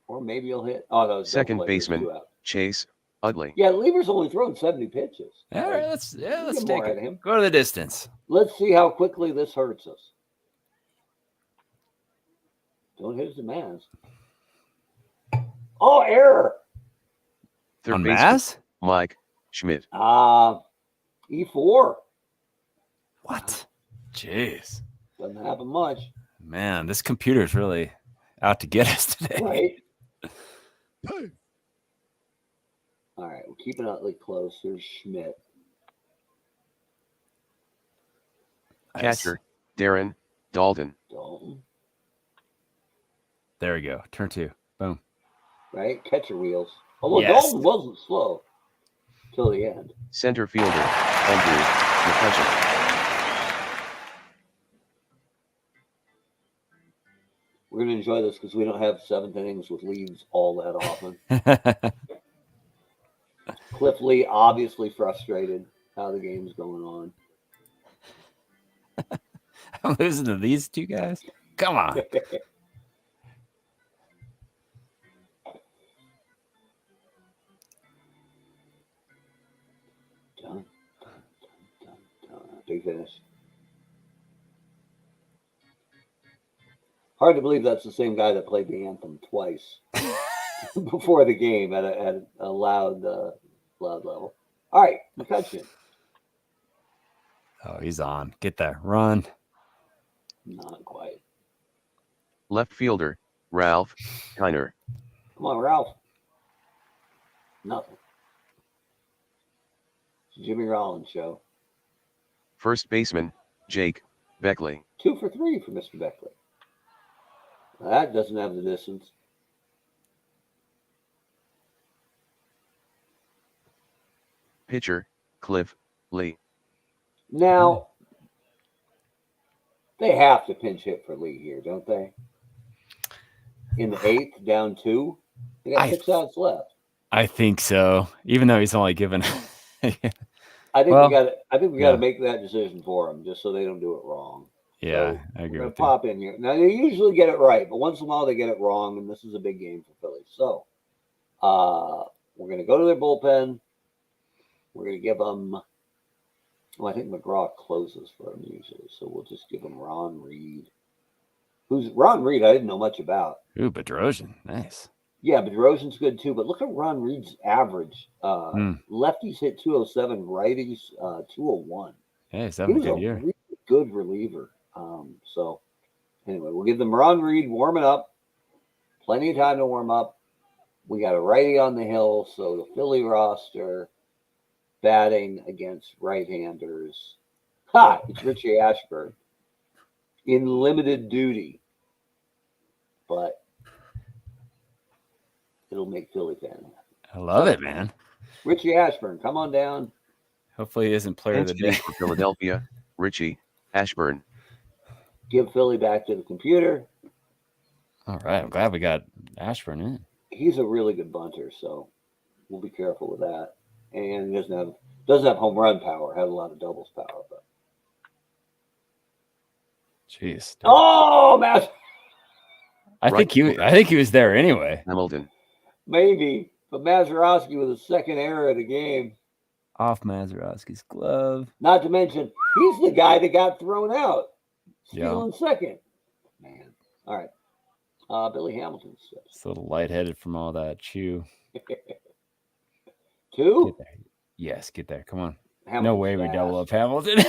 Or maybe he'll hit. Oh no, Second baseman Chase Utley. Yeah, Lever's only thrown 70 pitches. All right, let's take it. Him. Go to the distance. Let's see how quickly this hurts us. Don't hit the Maz. Oh, error. Third on baseman Maz? Mike Schmidt. E4. What? Jeez. Doesn't happen much. Man, this computer's really out to get us today. Right. All right, we're keeping Utley close. Here's Schmidt. Catcher Darren Dalton. There we go. Turn 2. Boom. Right? Catcher wheels. Although Yes. Dalton wasn't slow till the end. Center fielder Andrew McCutcheon. We're going to enjoy this because we don't have 7th innings with leads all that often. Cliff Lee obviously frustrated how the game's going on. I'm losing to these 2 guys. Come on. Big finish. Hard to believe that's the same guy that played the anthem twice before the game at a loud level. All right, McCutcheon. Oh, he's on. Get there. Run. Not quite. Left fielder Ralph Kiner. Come on, Ralph. Nothing. It's Jimmy Rollins show. First baseman Jake Beckley. 2 for 3 for Mr. Beckley. Now, that doesn't have the distance. Pitcher Cliff Lee. Now, they have to pinch hit for Lee here, don't they? In the 8th, down 2. They got 6 outs left. I think so. Even though he's only given. I think we got to make that decision for them, just so they don't do it wrong. Yeah, so I agree we're with gonna pop in here. Now they usually get it right, but once in a while they get it wrong, and this is a big game for Philly. So we're gonna go to their bullpen. We're gonna give them. Well, I think McGraw closes for them usually, so we'll just give them Ron Reed. Who's Ron Reed? I didn't know much about. Ooh, Bedrosian, nice. Yeah, Bedrosian's good too. But look at Ron Reed's average. Lefties hit 207, righties 201. Hey, he's having a good year. Really good reliever. So anyway, we'll give them Ron Reed warming up. Plenty of time to warm up. We got a righty on the hill, so the Philly roster batting against right-handers. Ha! It's Richie Ashburn in limited duty, but it'll make Philly fans. I love it, man. Richie Ashburn, come on down. Hopefully he isn't player of the day. For Philadelphia, Richie Ashburn. Give Philly back to the computer. All right, I'm glad we got Ashburn in. He's a really good bunter, so we'll be careful with that. And he doesn't have home run power. Has a lot of doubles power, but jeez. Oh, man! I think he was there anyway. Hamilton. Maybe, but Mazeroski with a second error of the game. Off Mazeroski's glove. Not to mention, he's the guy that got thrown out. Stealing second. Man. All right. Billy Hamilton. Just a little lightheaded from all that chew. 2? Get there. Yes, get there. Come on. Hamilton's no way we fast. double up Hamilton.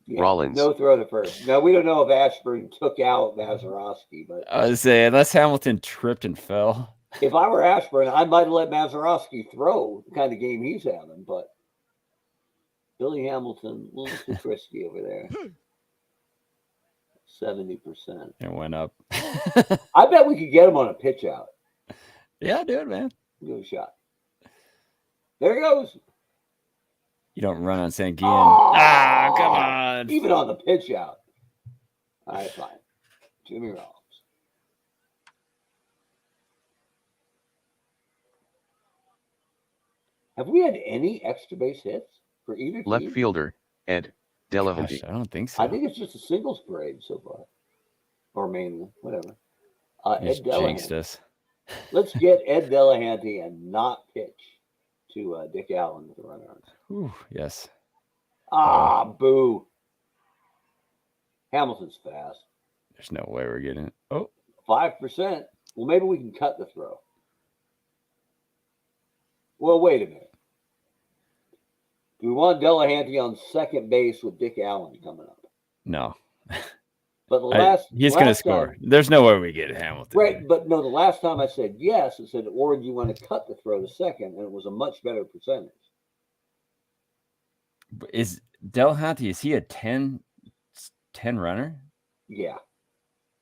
Yeah, Rollins. No throw to first. Now, we don't know if Ashburn took out Mazeroski, but I was saying, unless Hamilton tripped and fell. if I were Ashburn, I might have let Mazeroski throw the kind of game he's having, but Billy Hamilton, a little too frisky over there. 70%. It went up. I bet we could get him on a pitch out. Yeah, do it, man. Give it a shot. There he goes. You don't run on Sanguian. Oh, come on. Even on the pitch out. All right, fine. Jimmy Rollins. Have we had any extra base hits for either team? Left fielder, Ed Delahanty. Gosh, I don't think so. I think it's just a singles parade so far. Or mainly, whatever. You just Ed jinxed Delahanty. us. Let's get Ed Delahanty and not pitch to Dick Allen with the runner on. Ooh, yes. Boo. Hamilton's fast. There's no way we're getting it. Oh. 5%. Well, maybe we can cut the throw. Well, wait a minute. Do we want Delahanty on second base with Dick Allen coming up? No. But he's going to score. Time, there's no way we get Hamilton. Right, but no, the last time I said yes, it said, or do you want to cut the throw to second? And it was a much better percentage. Is Delahanty, is he a 10 runner? Yeah.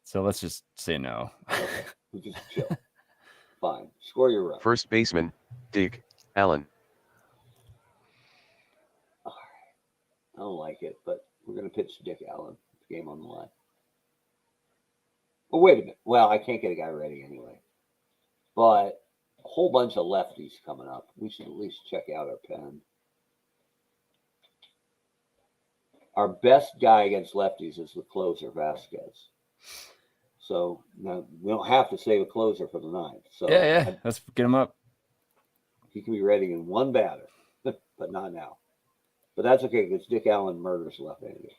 So let's just say no. Okay. We just chill. Fine. Score your run. First baseman, Dick Allen. All right. I don't like it, but we're going to pitch Dick Allen. Game on the line. Oh, wait a minute. Well, I can't get a guy ready anyway. But a whole bunch of lefties coming up. We should at least check out our pen. Our best guy against lefties is the closer, Vasquez. So now we don't have to save a closer for the ninth. So yeah. Let's get him up. He can be ready in one batter, but not now. But that's okay because Dick Allen murders left-handed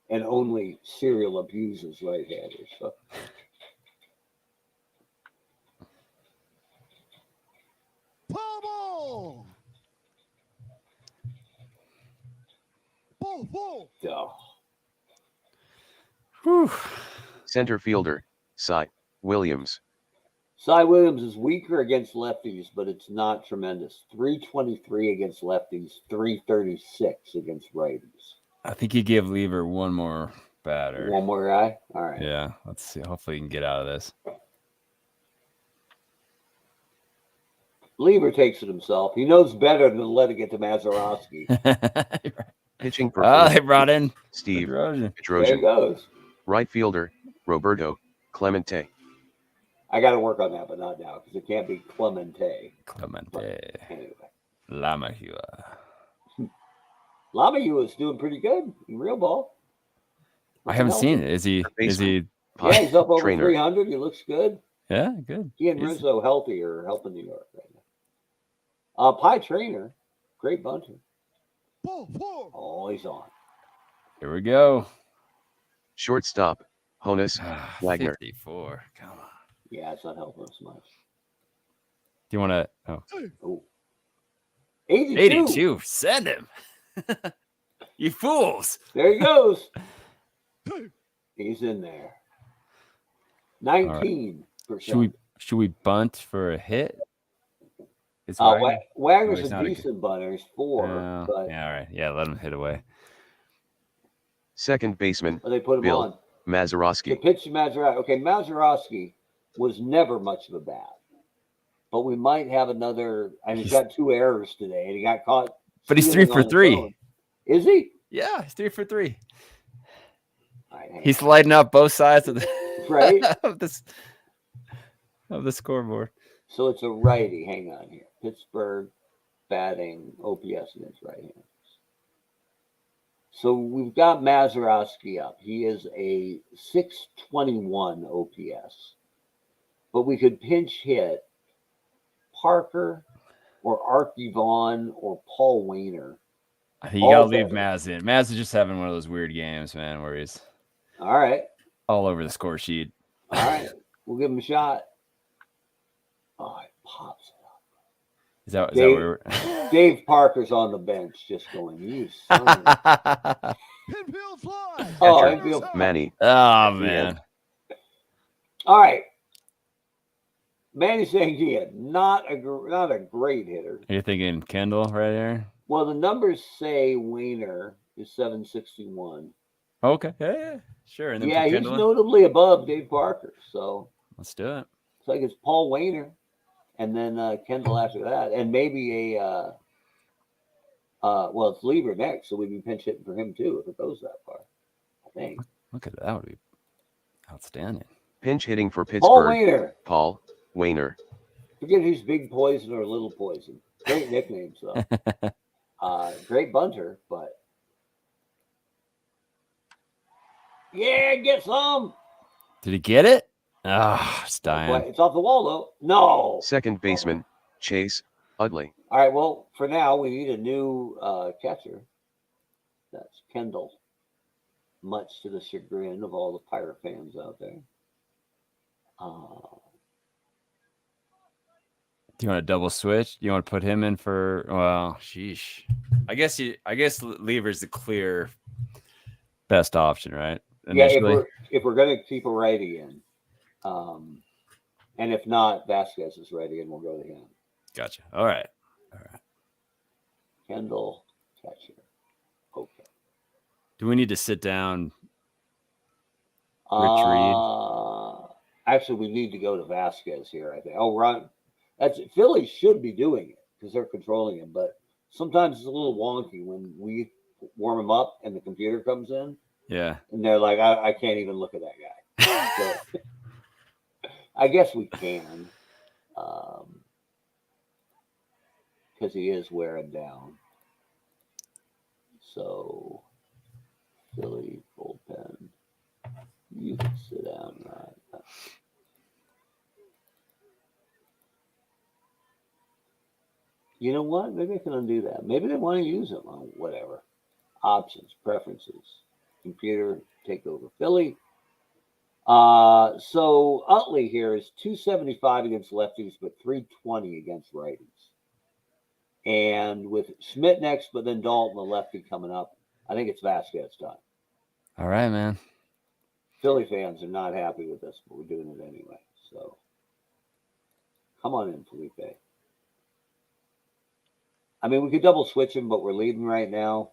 and only serial abuses right-handers. So. Ball. Oh. Whew. Center fielder, Cy Williams. Cy Williams is weaker against lefties, but it's not tremendous. 323 against lefties, 336 against righties. I think you give Leever one more batter. One more guy? All right. Yeah, let's see. Hopefully you can get out of this. Leever takes it himself. He knows better than to let it get to Mazeroski. Pitching Oh, performer, they brought in Steve Pedroia. There he goes. Right fielder, Roberto Clemente. I got to work on that, but not now because it can't be Clemente. Clemente. Anyway. Lamahua. Lamahua is doing pretty good in real ball. I haven't seen it. Is he? Yeah, he's up over trainer. 300. He looks good. Yeah, good. He and Rizzo healthy are helping New York right now. Pie Trainer, great bunter. Oh, he's on. Here we go. Shortstop, Honus Wagner. 54. Come on. Yeah, it's not helping us much. Do you want to? Oh. Oh. 82. 82. Send him. You fools. There he goes. He's in there. 19%. Should we bunt for a hit? Is Wagner's Oh, a decent bunter. He's 4. But yeah, all right. Yeah, let him hit away. Second baseman, they put him Bill on. Mazeroski. The pitch to Mazeroski. Okay, Mazeroski was never much of a bat. But we might have another. And he's got 2 errors today, and he got caught. But he's 3 for 3. Phone. Is he? Yeah, he's 3 for 3. Right, He's lighting up both sides of the right of the scoreboard. So it's a righty. Hang on here. Pittsburgh batting OPS against right-handers. So we've got Mazeroski up. He is a 621 OPS. But we could pinch hit Parker or Archie Vaughn or Paul Wainer. I think you got to leave Maz in. Maz is just having one of those weird games, man, where he's all right. All over the score sheet. All right. We'll give him a shot. Oh, it pops it up. Is that what we're... Dave Parker's on the bench just going, you son of a... Pinfield fly. Oh, infield. Manny. Oh, man. All right. Manny Sanguian, not a great hitter. You're thinking Kendall right there? Well, the numbers say Wainer is 761. Okay. Yeah. Sure. And then yeah, he's notably above Dave Parker. So let's do it. It's like it's Paul Wainer and then Kendall after that. And maybe Well, it's Leever next, so we'd be pinch hitting for him too if it goes that far. I think. Look at that would be outstanding. Pinch hitting for Paul Pittsburgh. Wainer. Paul Wainer. Forget if he's Big Poison or Little Poison. Great nicknames though. Great bunter, but yeah, get some. Did he get it? Ah, it's dying. It's off the wall though. No. Second baseman, Chase Utley. All right. Well, for now, we need a new catcher. That's Kendall. Much to the chagrin of all the Pirate fans out there. Do you want a double switch? Do you want to put him in for? Well, sheesh. I guess Lever's the clear best option, right? Initially? Yeah, if we're gonna keep a righty in, and if not, Vasquez is ready, and we'll go to him. Gotcha. All right. Kendall catcher. Okay. Do we need to sit down? Rich Reed. Actually, we need to go to Vasquez here. I think. Oh, Ron. Phillies should be doing it because they're controlling him, but sometimes it's a little wonky when we warm him up and the computer comes in. Yeah. And they're like, I can't even look at that guy. So, I guess we can. Because he is wearing down. So, Philly bullpen. You can sit down, right? You know what? Maybe I can undo that. Maybe they want to use it on whatever. Options, preferences. Computer, take over Philly. So Utley here is 275 against lefties, but 320 against righties. And with Schmidt next, but then Dalton, the lefty, coming up, I think it's Vasquez time. All right, man. Philly fans are not happy with this, but we're doing it anyway. So come on in, Felipe. I mean, we could double switch him, but we're leading right now.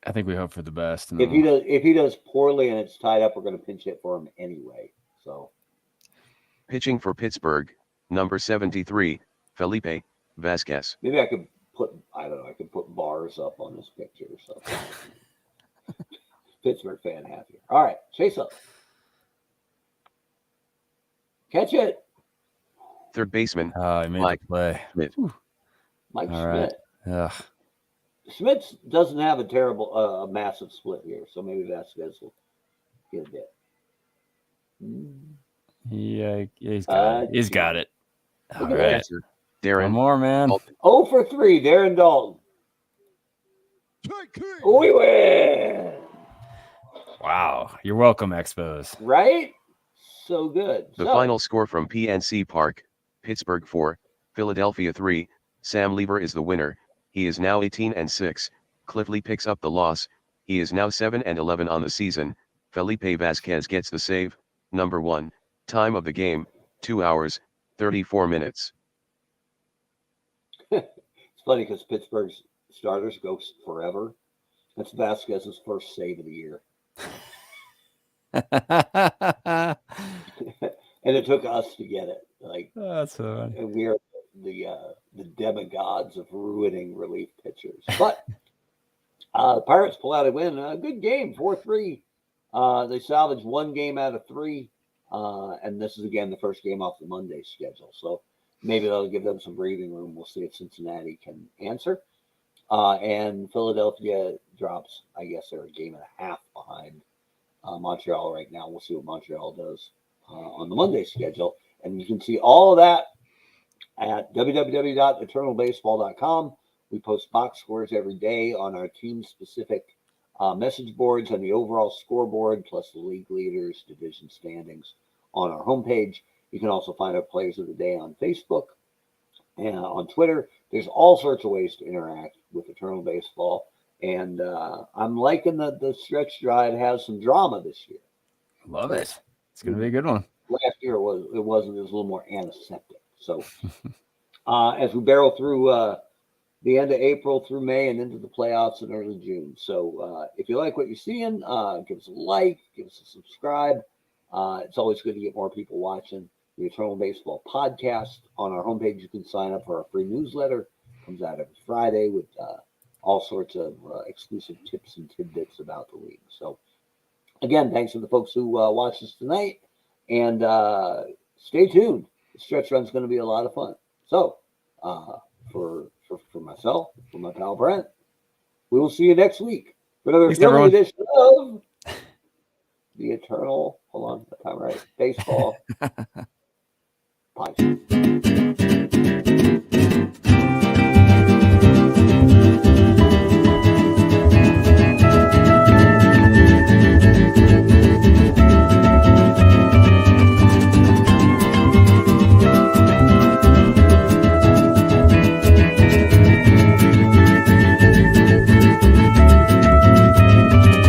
I think we hope for the best. If he does poorly and it's tied up, we're going to pinch hit for him anyway. So Pitching for Pittsburgh, number 73, Felipe Vasquez. Maybe I could put bars up on this picture or something. Pittsburgh fan happier. All right, chase up. Catch it. Third baseman, he made the play. Mike All Schmidt. Right. Ugh. Schmidt doesn't have a terrible, massive split here, so maybe Vasquez will get a bit. Yeah, he's got it. He's got it. All right. Darren. One more, man. 0 for 3, Darren Dalton. We win. Wow. You're welcome, Expos. Right? So good. The final score from PNC Park, Pittsburgh 4, Philadelphia 3. Sam Leever is the winner. He is now 18-6. Cliff Lee picks up the loss. He is now 7-11 on the season. Felipe Vasquez gets the save. Number 1. Time of the game, 2 hours, 34 minutes. It's funny because Pittsburgh's starters go forever. That's Vasquez's first save of the year. And it took us to get it. That's so funny. And we are the demigods of ruining relief pitchers. But the Pirates pull out a win. A good game, 4-3. They salvaged one game out of 3. And this is, again, the first game off the Monday schedule. So maybe that'll give them some breathing room. We'll see if Cincinnati can answer. And Philadelphia drops, I guess they're a game and a half behind Montreal right now. We'll see what Montreal does on the Monday schedule. And you can see all of that at www.eternalbaseball.com. We post box scores every day on our team-specific message boards and the overall scoreboard, plus the league leaders, division standings on our homepage. You can also find our players of the day on Facebook and on Twitter. There's all sorts of ways to interact with Eternal Baseball. And I'm liking the stretch drive has some drama this year. Love it. It's going to be a good one. Last year it was a little more antiseptic. So as we barrel through the end of April through May and into the playoffs in early June. So if you like what you're seeing, give us a like, give us a subscribe. It's always good to get more people watching the Eternal Baseball podcast. On our homepage, you can sign up for our free newsletter. It comes out every Friday with all sorts of exclusive tips and tidbits about the league. So, again, thanks to the folks who watched us tonight, and stay tuned. The stretch run is going to be a lot of fun. So, for myself, for my pal Brent, we will see you next week for another Thanks, Philly everyone. edition of the Eternal. Hold on, that's not right. Baseball podcast.